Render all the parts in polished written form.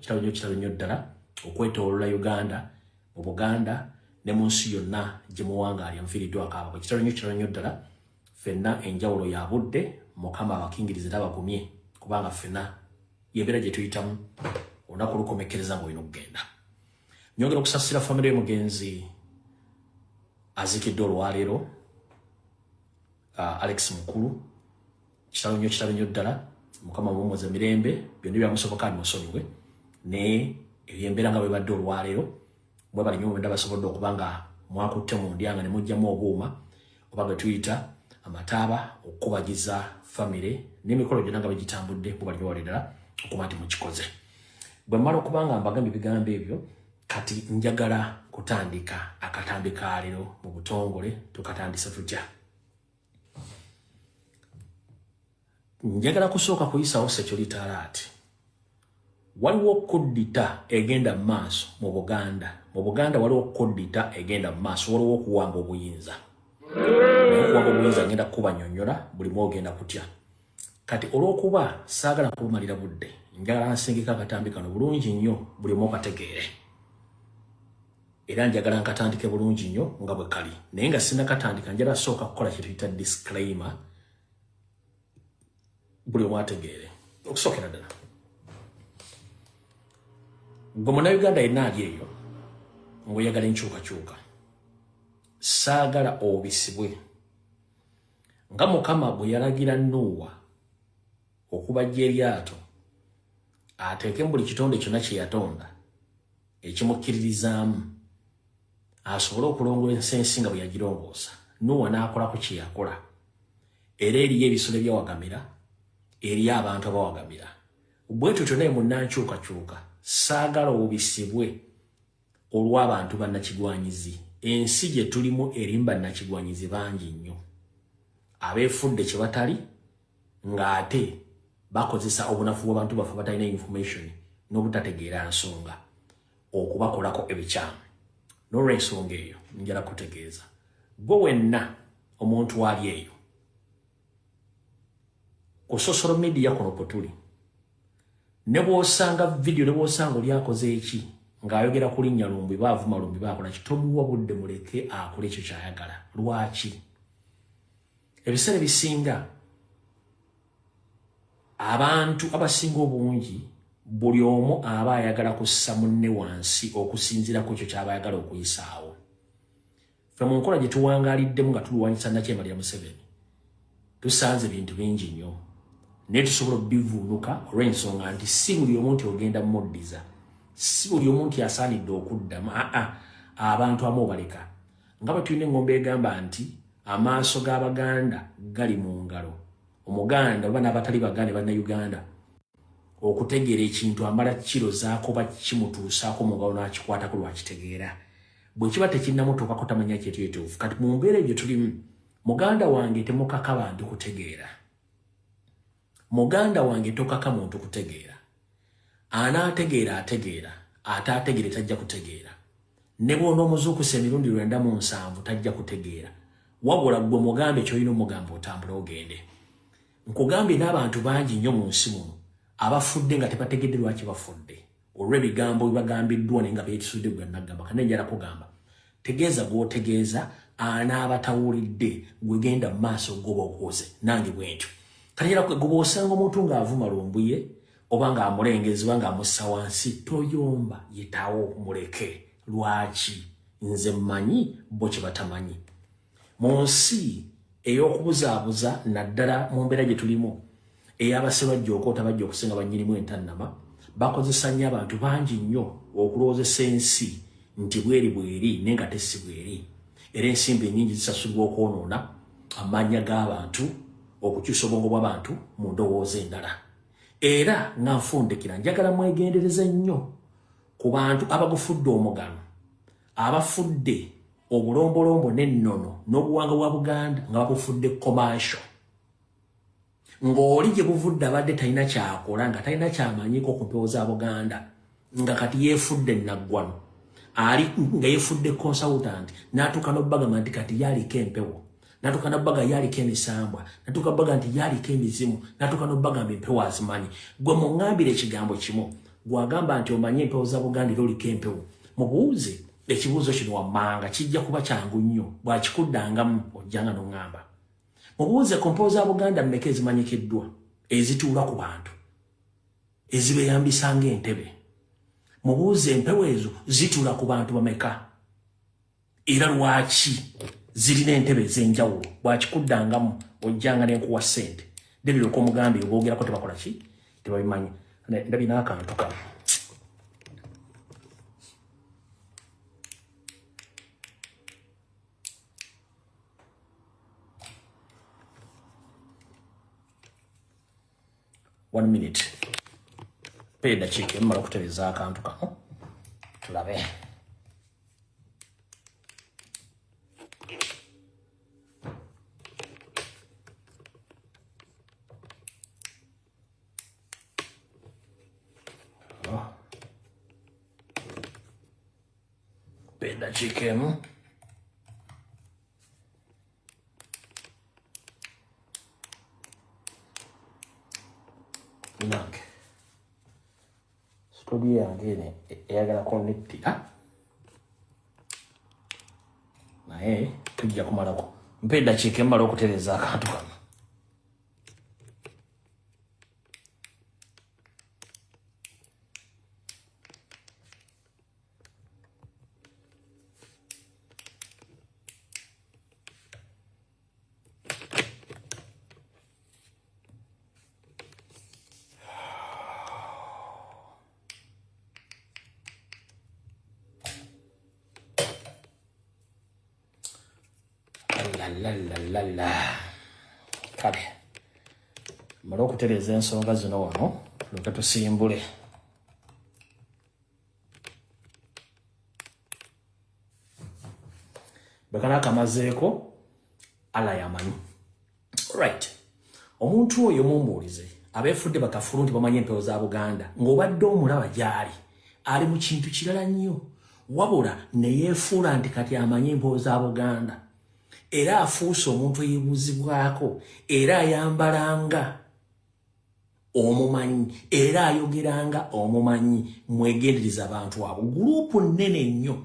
kitalo nnyo ddala okwetoolola Uganda mu Buganda ne mu nsi yonna gye muwangaali anfiiriddwa akaaba. Kitalo nnyo ddala ffenna enjawulo ya budde Mukama abakingirize tabagumye kubanga ffenna y'embeera gye tuyitamu olunaku lukomekkereza ng'olina okugenda. Nyongera okusasira famire y'omugenzi azikiddwa olwaleero Alex Mukulu. Kitalo nnyo ddala Mukama mumuze mirembe byonna byamusoboka bimusonyiwe ne ebyembeera nga bwe badde olwaleero mwe bali nnyo mwenda basobodde okuba nga mwakutte mu ndyanga ne mujjamu obuuma oba bwe tuyita amataaba okubagiza famire n'emikolo gyonna nga bagitambudde mu bali wali ddala okuba nti mukikoze. Bwe mmala okuba nga mbagambye ebigambo ebyo kati njagala kutandika akatambi ka leero mu butongole tukatandise tutya. Njagala kusooka kuyisawo Security Alert. Waliwo kodita egenda maaso mu Buganda. Mu Buganda waliwo kodita egenda maaso, waliwo okuwanga obuyinza. Okuwanga obuyinza ngenda kubanyonnyola buli mwogenda kutya. Kati olw'okuba saagala kubumalira budde, njagala nsengeka akatambi kano bulungi nnyo buli mwokategeere. Era njagala nkatandike bulungi nnyo nga bwe kali. Naye nga sinnakatandika njagala sooka kukola kye tuyita disclaimer buli mwategeere. Okusookera ddala. Gwe Munnayuganda yenna ali eyo ng'oyagala enkyukakyuka. Saagala obisibwe. Nga Mukama bwe yalagira Nuuwa okubajja eryato ateeke buli kitonde kyonna kye yatonda ekimukkiririzaamu asobole okulongoosa ensi nga bwe yagirongoosa. Nuuwa n'akolako kye yakola. Era eriyo ebisolo ebyawagamira, eriyo abantu abawagamira. Bwe tutyo naye munnankyukakyuka saagala obisibwe olw'abantu bannakigwanyizi. Ensi gye tulimu erimu bannakigwanyizi bangi nnyo abeefudde kye batali ng'ate bakozesa obunafu bw'abantu baffe batalina information n'obutategeera nsonga okubakolako ebikyamu. N'olw'ensonga eyo njala kutegeeza gwe wenna omuntu ali eyo ku social media kuno kwe tuli, ne bw'osanga video ne bw'osanga oli akoze eki ng'ayogera ku linnya Lumbi baavuma Lumbi baakola kitomuwa budde muleke akole ekyo ky'ayagala. Lwaki? Ebiseera bisinga abantu abasinga obungi buli omu aba ayagala kussa munne wansi okusinziira ku ekyo ky'aba ayagala okuyisaawo. Ffe mu nkola gye tuwangaaliddemu nga tulwanyisa Nakyemalira Museveni tusanze bintu bingi nnyo naye tusobola obivuunuka olw'ensonga nti si buli omu nti ogenda muddiza, si buli omu nti asaanidde okuddamu. Abantu amu obaleka nga bwe tulina engombe egamba nti amaaso g'Abaganda gali mu ngalo. Omuganda oba n'abatali Baganda Bannayuganda okutegeera ekintu amala kiro zaakoba kimutuusaako mu ngalo n'akikwatako lwakitegeera. Bwe kiba tekinnamutuukako tamanya kyetuyituufu. Kati mu mbeera egyo tulimu, muganda wange temukaka bantu kutegeera. Muganda wange tokaka muntu kutegeera. Anaategeera ategeera, ate ategeere tajja kutegeera. Ne bw'ona omuzuukusa emirundi 97 tajja kutegeera. Wabula gwe mugambe ky'olina omugamba otambula ogende. Nkugambye n'abantu bangi nnyo mu nsi muno abafudde nga tebategedde lwaki bafudde olw'ebigambo bibagambiddwa naye nga beetisudde gwe nagamba. Kandi njala kugamba tegeeza gw'otegeeza anaabatawulidde gwe genda mu maaso goba okoze nange bwentyo. Kati njala gwe osanga omuntu ng'avuma Lumbuye oba ng'amulengeza oba ng'amussa wansi toyomba yetawo muleke. Lwaki? Nze mmanyi bo kye batamanyi. Mu nsi ey'okubuzaabuza naddala mu mbeera gye tulimu ey'abasebajja okoota bajja okusinga bannyinimu entannama bakozesa nnyo abantu bangi nnyo okulowoozesa ensi nti bweri bweri naye nga tessi bweri. Era ensimbi ennyingi zisasulwa okwonoona amannya g'abantu, okukyusa obwongo bw'abantu mu ndowooza endala. Era nga nfundikira njagala mwegendereze nnyo ku bantu abagufudde omugano, abafudde obulombolombo n'ennono n'obuwanga bwa Buganda nga babufudde commercial. Ng'oli gye buvudde abadde talina kyakola nga talina kyamanyiiko ku mpewo za Buganda nga kati yeefudde naggwano. Ali nga yeefudde consultant n'atuuka n'obbagamba nti kati yaliko empewo, n'atuuka n'obbaga yaliko emisambwa, n'atuuka n'obbaga nti yaliko emizimu, n'atuuka n'obbagamba empewo azimanyi. Gwe muŋŋambire ekigambo kimu, gwagamba nti omanyi empewo za Buganda era oliko empewo mubuuze ekibuuzo kino wammanga kijja kuba kyangu nnyo bw'akikuddangamu ojjanga n'oŋŋamba mubuuze ku mpewo za Buganda mmeka ezimanyikiddwa ezituula ku bantu ezibeeyambisa ng'entebe mubuuze empewo ezo zituula ku bantu bameka era lwaki zirina entebe ez'enjawulo bw'akikuddangamu ojjanga n'enkuwa ssente debiro ko mugambe oboogerako tebakola ki tebabimanyi ndabina akantu kano One minute. Pay the chicken, mmala okutereza akantu kano tulabe. Pay the chicken. Nange studio yange ene eyagala connectira naye tujja kumalako mpe eddakiika emmala okutereza akantu kano la kale mmala okutereza ensonga zino wano luke tusimbule bekana akamazeeko ala yamanyi right omuntu oyo mumbuulize abeefudde bakafulu nti bamanyi empewo za Buganda ng'obadde omulaba gy'ali ali mu kintu kirala nnyo wabula ne yeefuula nti kati amanyi empewo za Buganda era afuuse omuntu eyeebuuzibwako era ayambalanga omumanyi era ayogeranga omumanyi mwegendereza abantu abo guruupu nnene nnyo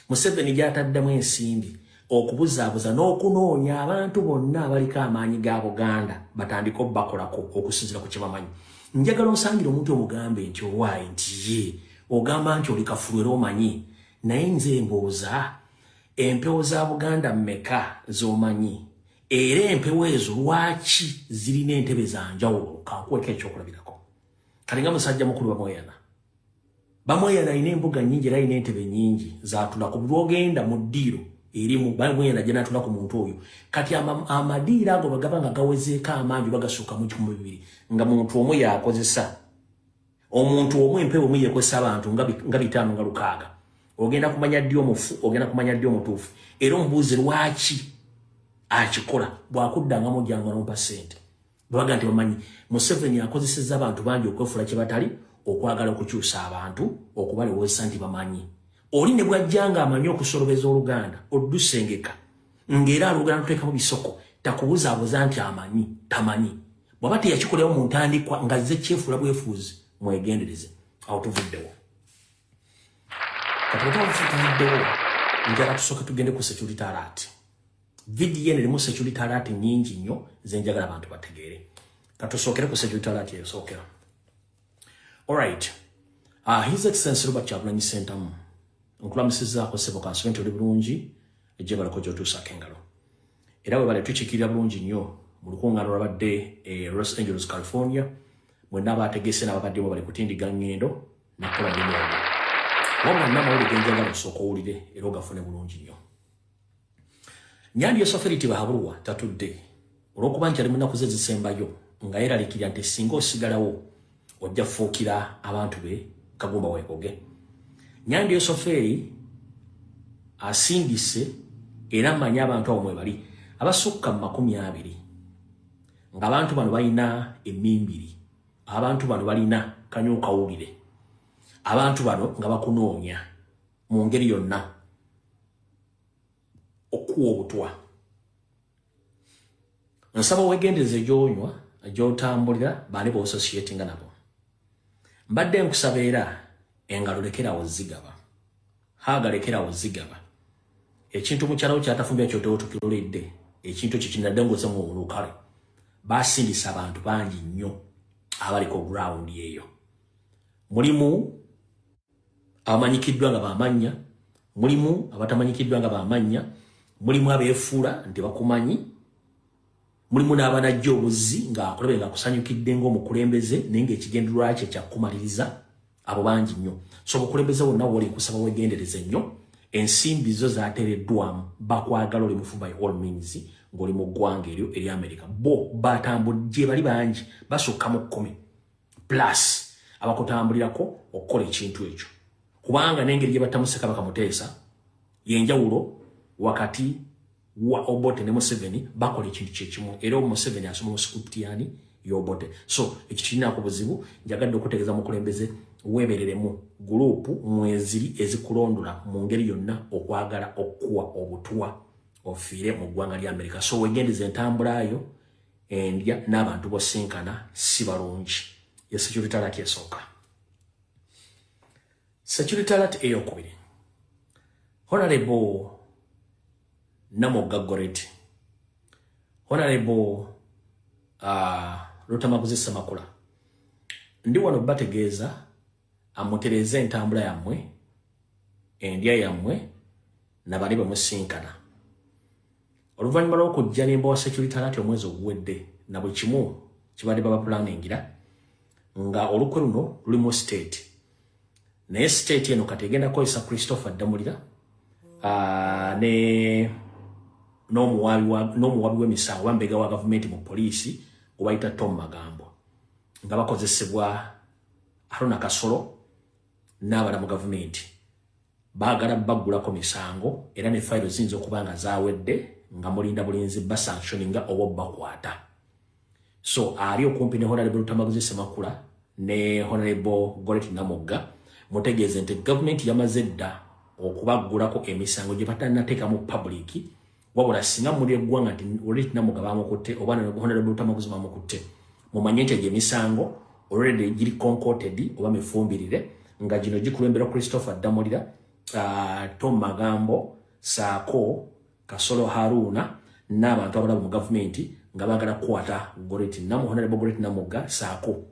Museveni gy'ataddemu ensimbi okubuzaabuza n'okunoonya abantu bonna abaliko amaanyi ga Buganda batandika obbakolako okusinziira ku kye bamanyi njagala osangira omuntu omugambe nti owaayi nti ye ogamba nti oli kafulu era omanyi naye nze mbooza empewo za Buganda mmeka z'omanyi era empewo ezo lwaki zirina entebe za njawulo kankuweko ekyokulabirako kale nga musajja mukulu Bamweyana alina embuga nnyingi era alina entebe nnyingi zatula ku lwogenda mu ddiiro erimu Bamweyana gye n'atula ku muntu oyo kati amadiiro ago bagaba nga gawezeeko amangi bagasuuka mu 200 nga muntu omu yakozesa omuntu omu empewo omu yeekozesa abantu nga 5 nga 6 ogenda kumanya ddi omufu ogenda kumanya ddi omutuufu era omubuuze lwaki akikola bw'akuddangamu ojjanga n'ompa ssente babaga nti bamanyi Museveni akozesezza abantu bangi okwefuula kye batali okwagala okukyusa abantu okubalowooza nti bamanyi oli ne bw'ajjanga amanyi okusolobeza Oluganda oddusengeka ng'era Oluganda tuteekamu bisoko takubuzaabuza nti amanyi tamanyi bw'aba teyakikolewo mu ntandikwa nga zze kyefuula bwefuuzi mwegendereze awo tuvuddewo kati bwetuvuddewo njala tusooke tugende ku security alert vidiyo eno erimu security alert nnyingi nnyo ze njagala abantu bategeere katusookere ku security alert eyosookera. Alright. His Excellency Robert Kyagulanyi Ssentamu nkulamusizzaako ssebo kansibe nti oli bulungi ejjebalako gy'otuusako engalo. Era bwe bale tukiikirira bulungi nnyo mu lukuŋŋaana olwabadde Los Angeles, California, mwenna abaategeese n'ababaddemu bali kutindiga ngendo nakola nnyo. Wabula n'amawulire ge njagala osooka owulire era ogafune bulungi nnyo. Nyandi Yosaferiti Bahabulwa tatudde olw'okuba nti ali mu nnaku ze ezisembayo nga yeeraliikirira nti singa osigalawo ojja kufuukira abantu be Kagumba Weekoge. Nyandi Yosoferi asindise era amanyi abantu abo mwe bali abasukka mu 20 ng'abantu bano balina emmimbiri, abantu bano balina kanyuukawulire, abantu bano nga bakunoonya mu ngeri yonna okuwa obutwa. Nsaba weegendereze gy'onywa gy'otambulira baani b'ososietinga nabo. Mbadde nkusabera engalo lekerawo zigaba. Haga lekerawo zigaba. Ekintu mukyalawo kyatafumbya kyotewo tukiroledde. Ekintu kikinaddengoza mu lukale. Basindisa abantu bangi nnyo abaliko ground yeyo. Mulimu abamanyikiddwa nga bamanya, mulimu abatamanyikiddwa nga bamanya, mulimu abeefuula nti bakumanyi, mulimu n'abanajja obuzzi nga akulebe nga akusanyukidde ng'omukulembeze naye ng'ekigendererwa kye kyakumaliriza abo bangi nnyo. So obukulembeze bwonna bw'oli nkusaba weegendereze nnyo. Ensimbi zo zaateereddwamu bakwagala oli mufu by all means ng'oli mu ggwanga eryo eri America. Bo batambudde bali bangi basukka mu 10 plus abakutambulirako okukola ekintu ekyo. Kubanga n'engeri gye batamuseka bakamuteesa yenjawulo wakati wa Obote ne Museveni bakola ekintu kyekimu. Era Museveni asoma mu script yani y'Obote. So ekirina ku buzibu njagadde okutegeeza mukulembeze weebereremu gurupu mweziri ezikulondula mu ngeri yonna okwagala okuwa obutwa ofiire mu ggwanga lya America. So wegendeze entambula yo endya n'abantu bosinkana si balungi. Ye security alert esooka. Security alert eyokubiri. Honorable Namugga Goreti. Honorable Rutamaguzi Semakula. Ndi wano bategeeza amutereze entambula yammwe endya yammwe nabali bamusinkana. Oluvannyuma lw'okujja n'embawa security alert omwezi oguwedde na buli kimu kibadde baba planningira nga olukwe luno lulimu state. Naye state eno kati egenda kukozesa Christopher Damulira n'omuwabi w'emisango bambega wa gavumenti mu poliisi gwe Tom Magambo nga bakozesebwa Haruna Kasolo n'abala mu gavumenti baagala baggulako misango era ne fayiro ziyinza okuba nga zaawedde nga mulinda bulinzi basanctioninga oba bakwata. So ali okumpi ne Honorable Rutamaguzi Semakula ne Honorable Goreti Namugga mutegeeze nti gavumenti yamaze dda okubaggulako emisango gye batannateeka mu public wabula singa muli eggwanga nti Goreti Namugga bamukutte oba Honorable Rutamaguzi bamukutte mumanye nti egyo emisango already giri concocted oba mifumbirire nga gino gikulembera Christopher Damulira, Tom Magambo, Saako, Kasolo Haruna n'abantu abalala mu gavumenti nga baagala kukwata Honorable Goreti Namugga, Saako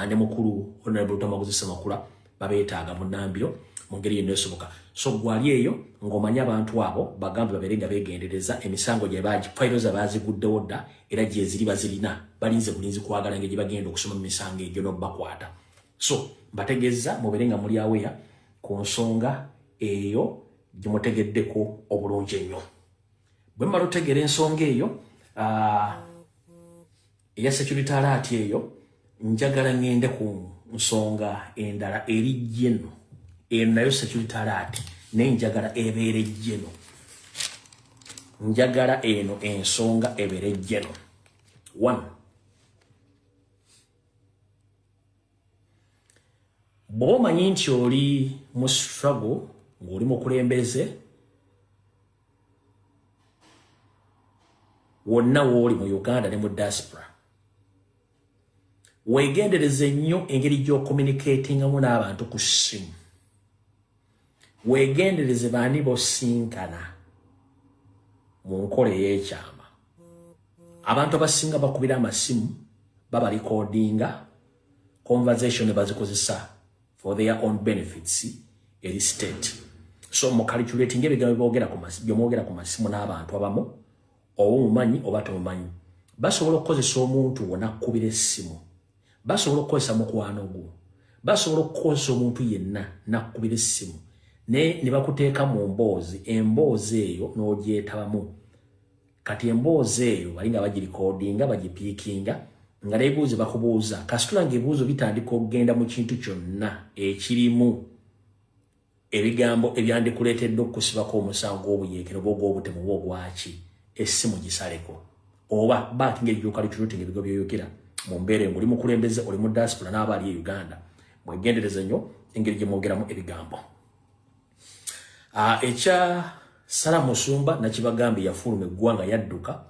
ne mukulu Honorable Rutamaguzi Semakula babeetaaga mu Nambiro mu ngeri yenna esoboka. So gwali eyo ng'omanya abantu abo bagambe babeere nga beegendereza emisango gye fayiro ze baaziguddewo dda era gye ziri bazirina balinze bulinzi kwagala ngeri gye bagenda okusoma mu misango egyo n'obakwata. So bategeeza mubeere nga muli aweya ku nsonga eyo gye mutegeddeko obulungi ennyo. Bwe mmala otegeera ensonga eyo eya security alert eyo njagala ngende ku nsonga endala eri jeno eno nayo security alert naye njagala ebeere jeno. Njagala eno ensonga ebeere jeno. 1. Bw'omanyi nti oli mu struggle ng'oli mukulembeze wonna w'oli mu Uganda ne mu diaspora, weegendereze nnyo engeri gy'ocommunicatingamu n'abantu ku ssimu. Weegendereze baani bosinkana mu nkola ey'ekyama. Abantu abasinga bakubira amasimu baba recordinga conversation bazikozesa for their own benefits eri state. So mu calculating ebigambo by'omwogera ku masimu n'abantu abamu oba mumanyi oba tomumanyi basobola okukozesa omuntu wonna akkubira essimu, basobola okukozesa mukwano gwo, basobola okukozesa omuntu yenna nakkubira essimu ne bakuteeka mu mboozi, emboozi eyo n'ogyetabamu. Kati emboozi eyo bali nga bagirikodinga bagipiikinga nga n'ebibuuzo bakubuuza kasitula ng'ebibuuzo bitandika okugenda mu kintu kyonna ekirimu ebigambo ebyandikuleetedde okusibako omusango gw'obuyeekero oba ogw'obutemu oba ogwaki, essimu gisaleko. Oba baati ngeri gy'okalikulutinga ebigo by'oyogera mu mbeera ng'oli mukulembeze oli mu diaspora n'abaali e Uganda mwegendereze nnyo engeri gye mwogeramu ebigambo. Ekya Sara Musumba nakibagambye yafuluma eggwanga yadduka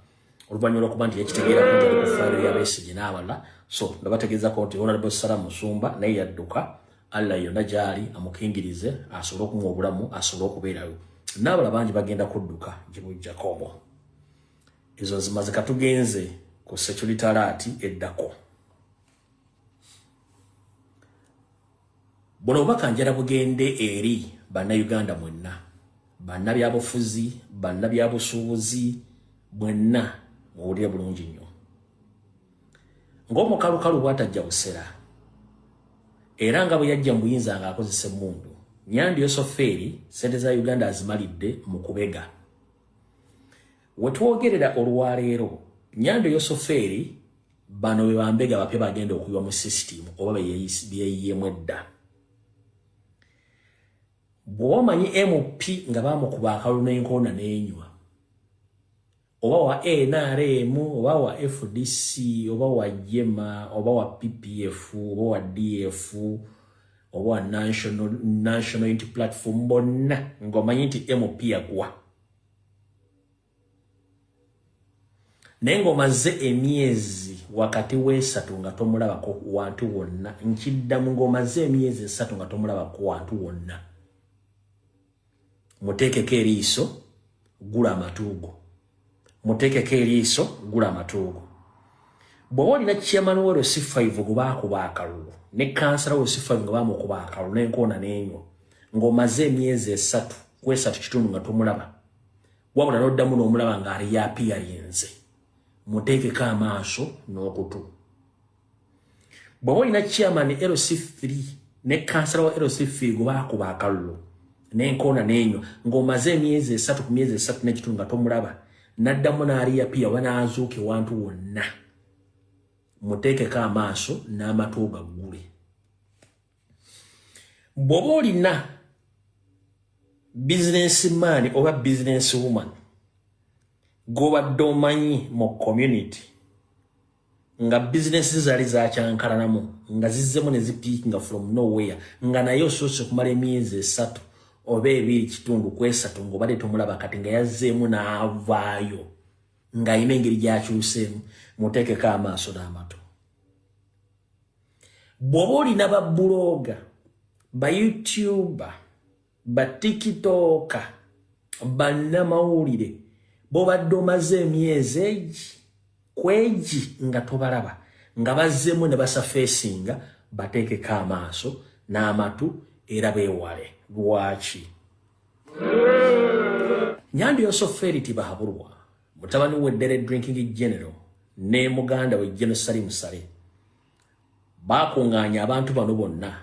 oluvannyuma lw'okuba nti yakitegeera ku fayiro ya Besigye n'abalala So ndabategeeza ko nti Honorable Sarah Musumba naye yadduka Allah yonna gyali amukingirize asobole okumuwa obulamu asobole okubeerayo. N'abalala bangi bagenda kudduka gibujjako omwo. Ezo nzimaze katugenze ku security alert eddako. Buno obubaka njala bugende eri bannayuganda mwenna, bannabyabufuzi, bannabyabusuubuzi mwenna muwulire bulungi nnyo. Ng'omukalukalu bw'atajja busera era nga bwe yajja mu buyinza ng'akozesa emmundu, Nyandi Yosoferi ssente za Uganda azimalidde mu kubega. We twogerera olwaleero Nyandi Yosoferi bano be bambega bapya bagenda okuyiwa mu system oba beyeeyiyeemu edda. Bw'omanyi MP nga bamukuba akalulu n'enkoona n'enywa, oba wa NRM oba wa FDC oba wa Jema oba wa PPF oba wa DF oba wa National Unity Platform bonna ng'omanyi nti MP yagwa. Naye ng'omaze emyezi wakati w'esatu nga tomulabako wantu wonna, nkiddamu ng'omaze emyezi esatu nga tomulabako wantu wonna, muteekeko eriiso gula amatuugo. Muteekeko eriiso gula amatuugo. Bw'oba olina chairman wa LC5 gwe baakuba akalulu ne kansala wa LC5 nga baamukuba akalulu n'enkoona n'enywa, ng'omaze emyezi esatu ku esatu kitundu nga tomulaba, wabula n'oddamu n'omulaba ng'ali yapiyarinze, muteekeko amaaso n'okutu. Bw'oba olina chairman LC3 ne kansala wa LC3 gwe baakuba akalulu n'enkoona n'enywa, ng'omaze emyezi esatu ku myezi esatu n'ekitundu nga tomulaba, naddamu n'aliyapiya wanaazuuke wantu wonna, muteekeko amaaso n'amatu gaggule. Bw'oba olina businessman oba business woman g'obadde omanyi mu community nga business zaali zakyankalanamu nga zizzemu ne zipiikinga from nowhere, nga naye osoose okumala emyezi esatu oba ebiri kitundu ku esatu ng'obadde tomulaba, kati nga yazzeemu n'avaayo ng'ayina engeri gy'akyuseemu, muteekeko amaaso n'amatu. Bw'oba olina ba buloga, ba YouTuber, ba TikToker, bannamawulire b'obadde omaze emyezi egi kwegi nga tobalaba, nga bazzeemu ne basafeesinga, bateekeko amaaso n'amatu era beewale. Lwaki? Nyandi Yosoferi Tibahabulwa, mutabani w'eddere drinking general ne muganda we General Salim Sale, bakungaanya abantu bano bonna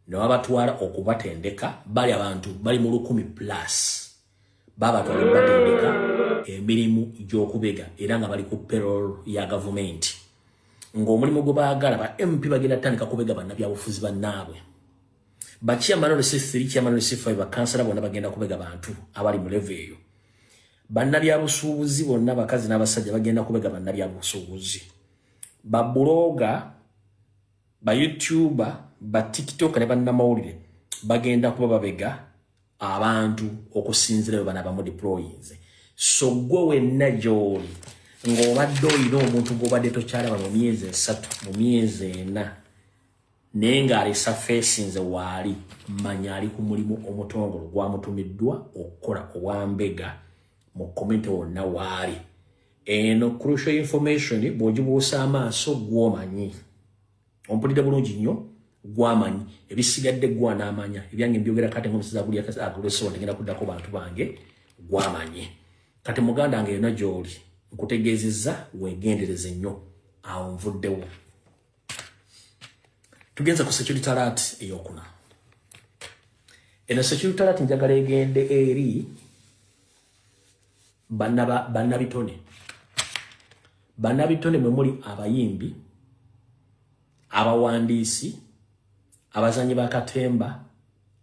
ne babatwala okubatendeka. Bali abantu bali mu 100+, babatwala okubatendeka emirimu gy'okubega era nga bali ku payroll ya gavumenti, ng'omulimu gwe baagala ba MP bagenda tandika kubega bannabyabufuzi bannaabwe. Chairman LC3, Chairman LC5, bakansala bonna bagenda kubega bantu abali mu level eyo. Bannabyabusuubuzi bonna bakazi n'abasajja bagenda kubega bannabyabusuubuzi. Ba bloga, ba YouTuber, ba TikTok ne bannamawulire bagenda kuba babega abantu okusinzira bwe banaba mu deployings. So gwe wenna gy'oli ng'obadde olina omuntu gw'obadde tokyalaba mu myezi esatu mu myezi ena, naye ng'alisa feesinze waali, manya ali ku mulimu omutongole gwamutumiddwa okukola owambega mu komite wonna waali. Eno crucial information bw'ogibuusa amaaso gw'omanyi, ompulidde bulungi nnyo, gw'amanyi, ebisigadde gw'anaamanya, ebyange mbyogera kati ng'omusiza buli agulesoo ndagenda kuddako bantu bange, gw'amanyi. Kati muganda wange yonna gy'oli nkutegeezezza weegendereze nnyo, awo nvuddewo. Tugenza ku security alert eyokuna. Eno security alert njagala egende eri bannabitone. Bannabitone mwe muli abayimbi, abawandiisi, abazanyi ba katemba,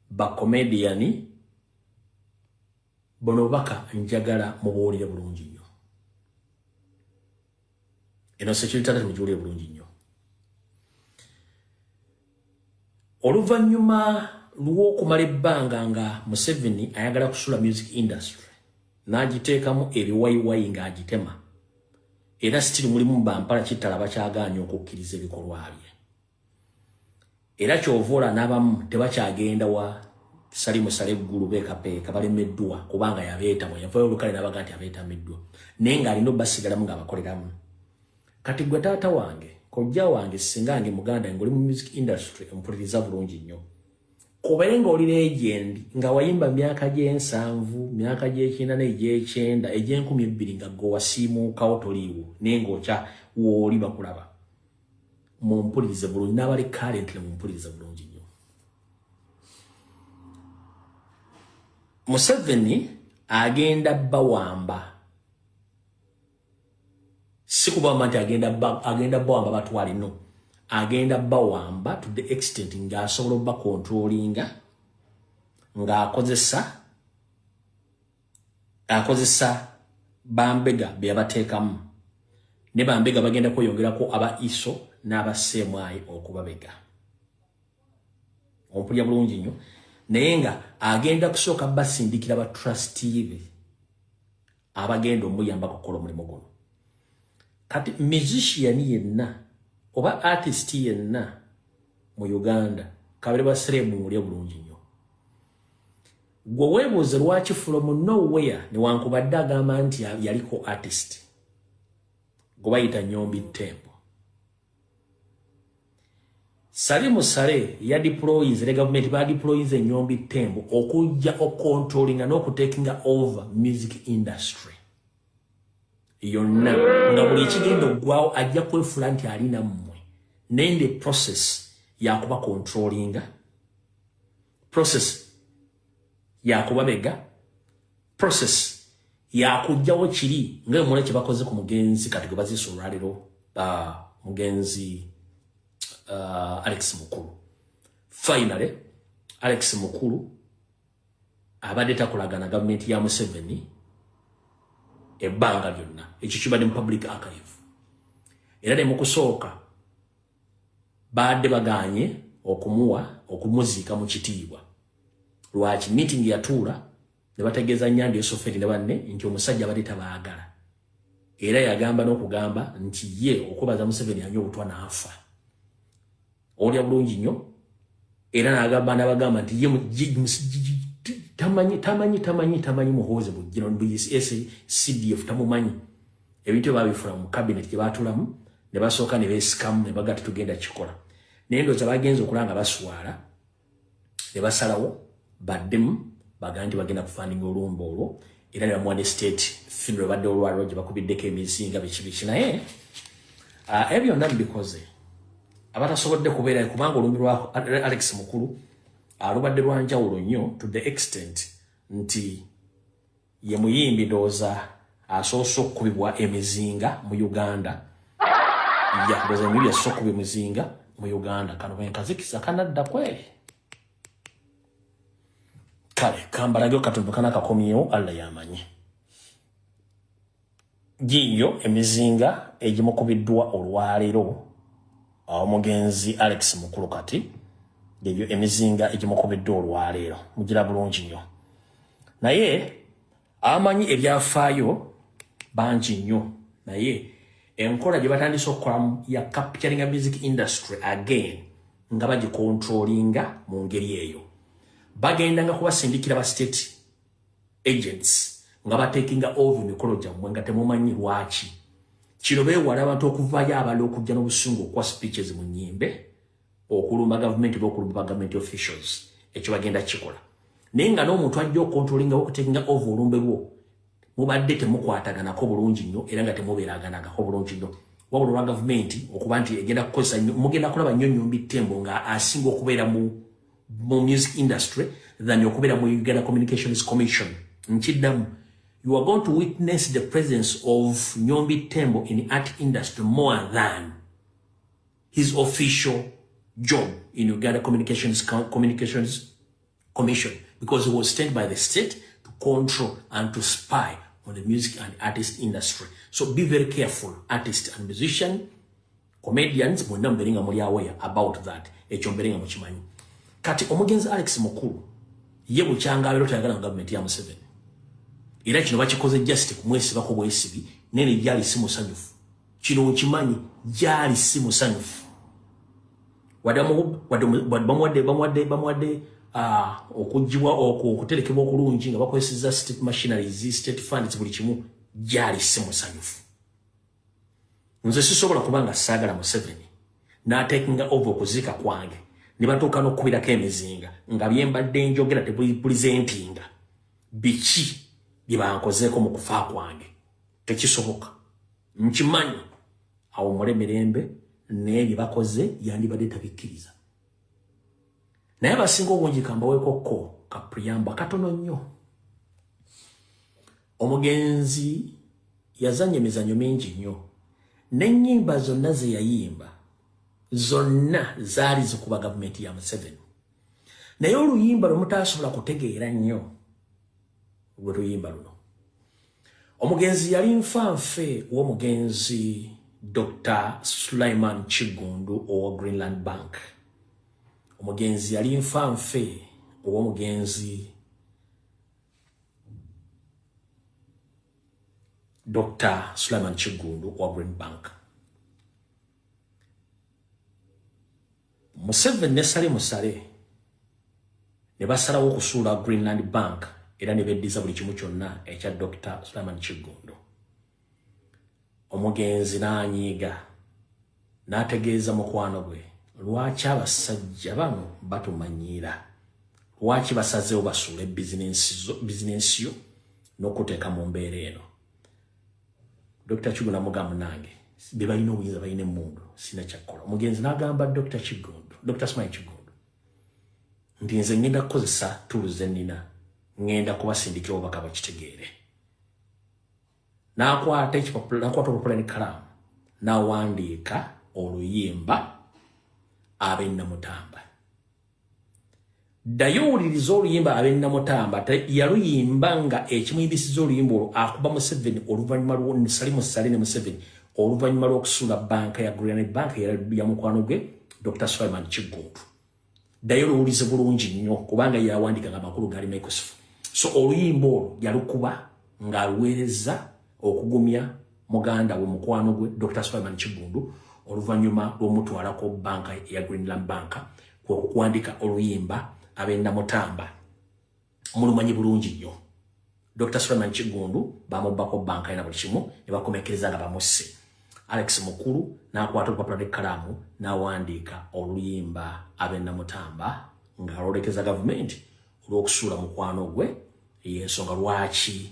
ba comedian, bono baka njagala mubuulire bulungi nnyo. Eno security alert mugiwulire bulungi nnyo. Oluvannyuma lw'okumala ebbanga nga Museveni ayagala kusula music industry, n'agiteekamu ebiwayiwayi ng'agitema, era stili mulimu bampala kitala bakyaganya okukkiriza ebikolwa bye. Era kyovola n'abamu tebakyagenda wa Salimu Sale Gulu beekapeeka balemeddwa kubanga yabeetamu yavayo olukale n'abaga nti abeetamiddwa naye ng'alina basigalamu ng'abakoleramu. Kati gwe taata wange kojja wange singa nge muganda ng'oli mu music industry empuliriza bulungi nnyo. Kubeere ng'oli legend nga wayimba myaka gy'ensanvu myaka gy'ekyenda n'egy'ekyenda egy'enkumi nga gwe wasiimuukawo toliiwo naye ng'okya wooli bakulaba. Mumpulirize bulungi n'abali currently mumpulirize bulungi nnyo. Museveni agenda bawamba si kubamba nti agenda bawamba batwali no. Agenda bawamba to the extent nga asobola ba controllinga nga akozesa bambega byabateekamu ne bambega bagenda kweyongerako aba iso n'aba semwai okubabega. Ompulya bulungi nnyo naye nga agenda kusooka basindikira ba trustee be abagenda omuyamba kukola omulimu guno. Kati musician yenna oba artist yenna mu Uganda kabere basiremu mulya bulungi nnyo. Gwe weebuuze lwaki from nowhere newankubadde agamba nti yaliko artist gwe bayita Nyombi Tembo. Salimu Sale ya deploys the government ba deploys Nyombi Tembo okujja okontrollinga n'okutekinga over music industry yonna nga buli kigendo gwao ajja kwefula nti alina mmwe nende process ya kuba controllinga, process ya kubabega, process ya kujjawo kiri nga mwana kye bakoze ku mugenzi kati gwe bazisolwaliro mugenzi Alex Mukulu. Finally Alex Mukulu abadde takolagana government ya Museveni ebbanga lyonna ekyo kibadde mu public archive. Era ne mukusooka badde baganye okumuziika mu kitiibwa lwaki meeting yatuula ne bategeeza Nyandi Esoferi ne banne nti omusajja badde tabaagala era yagamba n'okugamba nti ye okubaza Museveni anywa obutwa n'afa. Olya bulungi nnyo era n'agamba n'abagamba nti ye tamanyi muhooze bujjino CDF tamumanyi ebintu babifuna mu cabinet gye batulamu ne basooka ne beesikamu ne bagati tugenda kikola naye ndowooza bagenze okulanga baswala ne basalawo baddemu bagaa nti bagenda kufandinga olumba olwo era ne bamuwa ne state funeral badde olwaliro gye bakubiddeko emizinga biki naye ebyo byonna mbikoze abatasobodde kubeera kubanga olumbi lwa Alex Mukulu alubadde lwa njawulo nnyo to the extent nti ye muyimbi ndowooza asoose okukubibwa emizinga mu Uganda. Ndowooza emiyimbi asoose okukubibwa emizinga mu Uganda. Kano benkazikisa kanadda kweri. Kale kambalagyo katundu kana kakomyewo alla yamanyi. Giyo emizinga egimukubiddwa olwaleero omugenzi Alex Mukulu kati gebyo emizinga egimukubiddwa olwaleero mugira bulungi nnyo. Naye amanyi ebyafaayo bangi nnyo naye enkola gye batandise okukola ya capturing music industry again nga bagicontrollinga mu ngeri eyo bagenda nga kubasindikira ba state agents nga batekinga over mikolo gyammwe nga temumanyi lwaki kino beewala abantu okuvayo abala okujja n'obusungu okuwa speeches mu nnyimbe okulumba government n'okulumba government officials ekyo bagenda kikola naye nga n'omuntu ajja okontrolinga okutekinga over olumbe lwo mubadde temukwataganako bulungi nnyo era nga temubeeraganagako bulungi nnyo wabula olwa government okuba nti egenda kukozesa mugenda kulaba nnyo Nyombi Tembo nga asinga okubeera mu music industry than okubeera mu Uganda Communications Commission. Nkiddamu you are going to witness the presence of Nyombi Tembo in the art industry more than his official job in Uganda Communications Commission because he was sent by the state to control and to spy on the music and artist industry. So be very careful, artists and musicians, comedians, mwenda mberinga muli aware about that. Echo mberinga mchimanyi. Kati omugenzi Alex Mukulu, ye buchanga abero tayagala government ya Museveni. Era kino bakikoze just kumwesiba ko bwesibi nene yali simu sanyufu. kino nkimanyi gyali si musanyufu bamwadde okujjibwa okuterekebwa okulungi nga bakozesezza state machineries state funds buli kimu gyali si musanyufu. Nze sisobola kubanga saagala Museveni n'atekinga over okuzika kwange ne batuuka n'okkubirako emizinga nga byembadde njogera tebulipresentinga biki bye bankozeeko mu kufa kwange. Tekisoboka. Nkimanyi awo mulemerembe n'ebyo bakoze yandibadde tabikkiriza. Naye abasinga obungi kambaweekoko kapuyamba katono nnyo. Omugenzi yazanya emizanyo mingi nnyo n'ennyimba zonna ze yayimba zonna zaali zikuba gavumenti ya Museveni. Naye oluyimba lwe mutaasobola kutegeera nnyo lwe luyimba luno. Omugenzi yali nfanfe w'omugenzi Dr. Sulaiman Chigundu owa Greenland Bank. Omugenzi yali nfanfe w'omugenzi Dr. Sulaiman Chigundu owa Green Bank. Museveni ne Sale Musale ne basalawo okusuula Greenland Bank era ne beddiza buli kimu kyonna ekya Dr. Sulaiman Chigundu. Omugenzi n'anyiiga n'ategeeza mukwano gwe lwaki abasajja bano batumanyiira, lwaki basazeewo basuula bizinensi yo n'okuteeka mu mbeera eno. Dr. Chigundu amugamba nange be balina obuyinza balina emmundu sina kyakkola. Omugenzi n'agamba Dr. Sulaiman Chigundu nti nze ngenda kukozesa tools ennina ngenda kubasindikira obubaka bakitegeere. N'akwata olupapula n'ekkalaamu n'awandiika oluyimba ab'Ennamutamba. Ddayo owuliriza oluyimba ab'Ennamutamba yaluyimba nga ekimuyibisiza oluyimba olwo akuba Museveni oluvannyuma lwo Sale Musale ne Museveni oluvannyuma lw'okusuula banka ya Greenland Bank ya mukwano gwe Dr. Sulaiman Chigundu. Ddayo oluwulize bulungi nnyo kubanga yawandiika nga amakulu gaali Microsoft. So oluyimba olwo yalukuba ng'aluweereza okugumya muganda we mukwano gwe Dr. Sulaiman Chigundu oluvannyuma lw'omutwalako banka ya Greenland Bank kwekukwandika oluyimba ab'Ennamutamba mulumanyi bulungi nnyo. Dr. Sulaiman Chigundu bamubbako banka ena buli kimu ne bakomekereza nga bamusse. Alex Mukulu n'akwata olupapula n'ekkalaamu n'awandiika oluyimba ab'Ennamutamba ng'alwolekeza gavumenti olw'okusuula mukwano gwe y'ensonga lwaki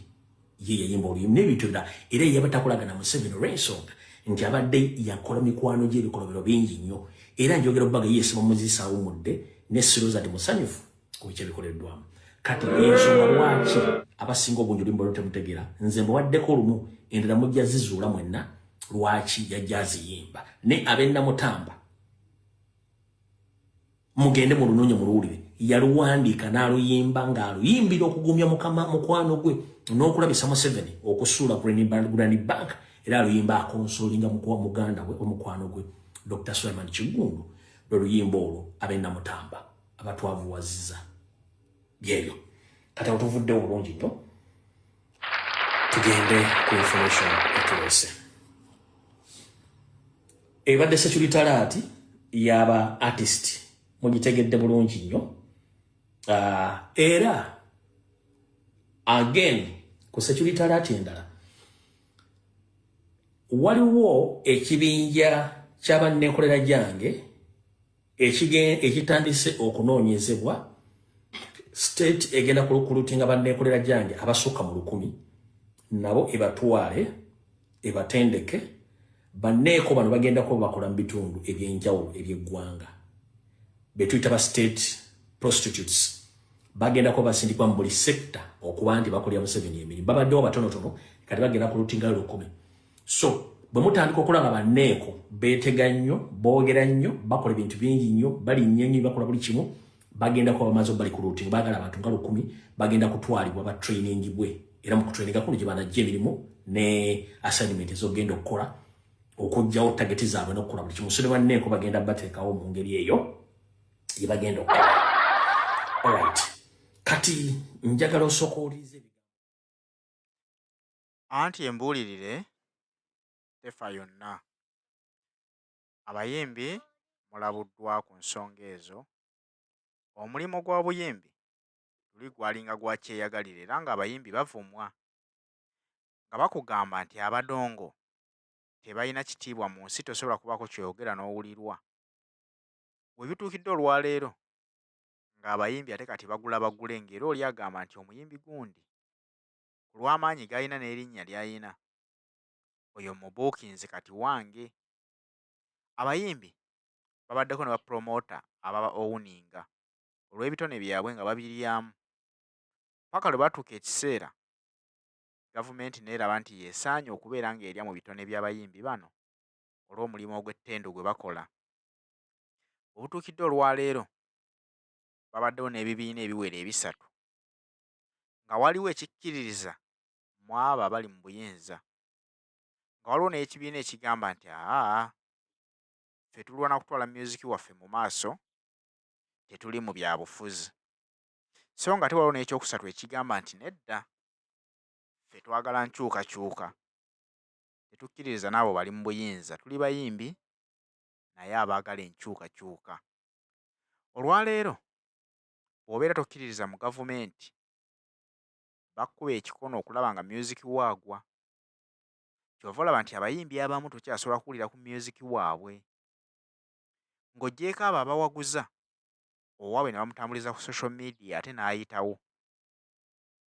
ye yayimba oluyimba n'ebintu ebirala era yabatakulaga Museveni olw'ensonga nti abadde yakola mikwano gye ebikolobero bingi nnyo era njogera obbaga yeesima muzisa awumudde ne siroza ndi musanyufu ku biki ebikoleddwamu. Kati ensonga lwaki abasinga obungi oluyimba lwo temutegeera nze mbawaddeko olumu endala mujja zizuula mwenna lwaki yajja aziyimba. Ne ab'Ennamutamba mugende mu lunoonye muluwulire yaluwandiika n'aluyimba ng'aluyimbira okugumya mukwano gwe n'okulabisa Museveni okusuula Greenland Bank era aluyimba akonsolinga muganda we omukwano gwe Dr. Sulaiman Chigundu lwe luyimba olwo ab'Ennamutamba abatwavuwazizza byebyo. Kati awo tuvuddewo bulungi nnyo tugende ku information etuleese. Ebadde security alert y'aba artist mugitegedde bulungi nnyo. Era again ku security alert endala waliwo ekibinja ky'abanneekolera gyange ekitandise okunoonyezebwa. State egenda kulutinga banneekolera gyange abasukka mu 1,000 nabo ebatwale ebatendeke banneeko bano bagenda kuba bakola mu bitundu ebyenjawulo eby'eggwanga betuyita ba state prostitutes bagenda kuba basindikwa mu buli sector okuba nti bakolera Museveni emirimu babaddewo batonotono kati bagenda kulutinga 1,000. So bwe mutandika okulaba banneeko beetega nnyo boogera nnyo bakola ebintu bingi nnyo balinnya nnyo bakola buli kimu bagenda kuba bamaze bali ku routing baagala abantu nga 1,000 bagenda kutwalibwa ba training bwe era mu kutraininga kuno gye banajja emirimu ne assignment ezogenda okukola okujjawo targeti zaabwe n'okukola buli kimu. So ne banneeko bagenda bateekawo mu ngeri eyo gye bagenda okukola. Alright, kati njagala osooka owulirize anti embuulirire tefa yonna. Abayimbi mulabuddwa ku nsonga ezo. Omulimu gw'obuyimbi luli gwalinga gwa kyeyagalire era ng'abayimbi bavumwa nga bakugamba nti abadongo tebalina kitiibwa mu nsi, tosobola kubaako kyoyogera n'owulirwa. Bwe bituukidde olwaleero ng'abayimbi ate kati bagula ng'era oli agamba nti omuyimbi gundi ku lw'amaanyi g'alina n'erinnya ly'alina, oyo mubuukinzi kati wange. Abayimbi babaddeko ne bapromota ababa owuninga olw'ebitone byabwe nga babiryamu, paka lwe batuuka ekiseera gavumenti neeraba nti yeesaanye okubeera ng'erya mu bitone by'abayimbi bano olw'omulimu ogw'ettendo gwe bakola. Obutuukidde olwaleero babaddewo n'ebibiina ebiwera ebisatu nga waliwo ekikkiririza mu abo abali mu buyinza, nga waliwo n'ekibiina ekigamba nti ffe tulwana kutwala myuziki waffe mu maaso, tetuli mu byabufuzi. So nga tewaliwo n'ekyokusatu ekigamba nti nedda, ffe twagala nkyukakyuka, tetukkiririza n'abo bali mu buyinza, tuli bayimbi naye abaagala enkyukakyuka. Olwaleero bw'obeera tokkiririza mu gavumenti, bakkuba ekikono okulaba nga myuziki waagwa. Kyova olaba nti abayimbi abamu tokyasobola kuwulira ku myuziki waabwe, ng'ogyeko abo abawaguza owaabwe ne bamutambuliza ku social media ate n'ayitawo.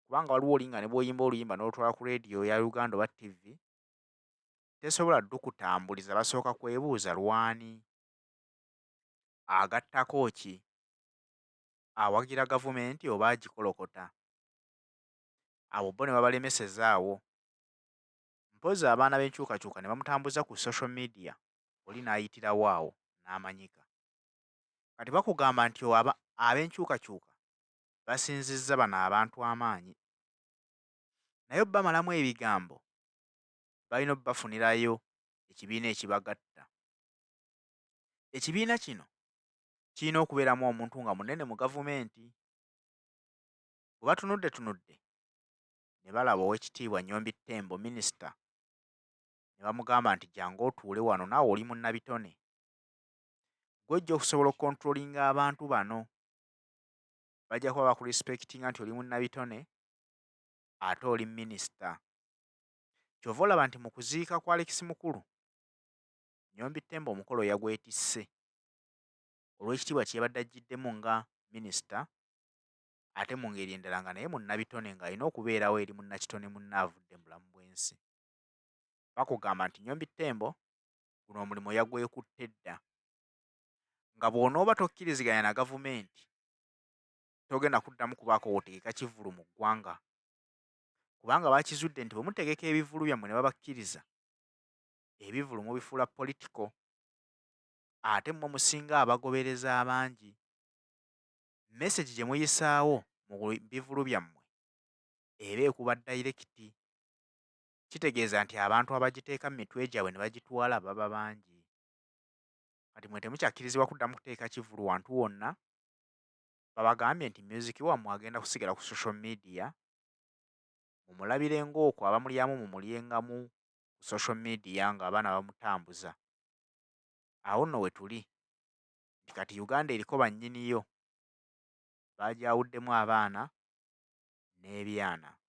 Kubanga waliwo oli nga ne bw'oyimba oluyimba n'olutwala ku leediyo ya Uganda oba TV, tesobola ddu kutambuliza, basooka kwebuuza lwani, agattako ki, awagira gavumenti oba agikolokota. Abo bo ne babalemesezaawo. Mpozi abaana b'enkyukakyuka ne bamutambuza ku social media, oli n'ayitirawo awo n'amanyika. Kati bakugamba nti ab'enkyukakyuka basinzizza bano abantu amaanyi, naye bamalamu ebigambo balina obbafunirayo ekibiina ekibagatta. Ekibiina kino kirina okubeeramu omuntu nga munene mu gavumenti. Bwe batunudde ne balaba Oweekitiibwa Nnyombi Ttembo, minisita, ne bamugamba nti jangu otuule wano, naawe oli munnabitone, gw'ojja okusobola okukontrolinga abantu bano. Bajja kuba bakurisipekitinga nti oli munnabitone ate oli minisita. Kyova olaba nti mu kuziika kwa Alex Mukulu, Nnyombi Ttembo omukolo yagwetisse olw'ekitiibwa kye yabadde ajjiddemu nga minisita, ate mu ngeri endala nga naye munnabitone ng'alina okubeerawo eri munnakitone munne avudde mu bulamu bw'ensi. Bakugamba nti Nnyombi Ttembo guno omulimu yagwekutte dda, nga bw'onooba tokkiriziganya na gavumenti togenda kuddamu kubaako wootegeka kivulu mu ggwanga, kubanga bakizudde nti bwe mutegeka ebivulu byammwe ne babakkiriza, ebivulu mubifuula politiko, ate mmwe musinga abagobereza abangi. Message gye muyisaawo mu bivulu byammwe eba ekuba dayirekiti. Kitegeeza nti abantu abagiteeka mu mitwe gyabwe ne bagitwala baba bangi. Kati mwe temukyakkirizibwa kuddamu kuteeka kivulu wantu wonna. Babagambye nti myuziki wammwe agenda kusigala ku social media, mumulabire ng'okwo, abamulyamu mumulyengamu ku social media ng'abaana bamutambuza. Awo nno we tuli nti kati Uganda eriko bannyiniyo, bagyawuddemu abaana n'ebyana.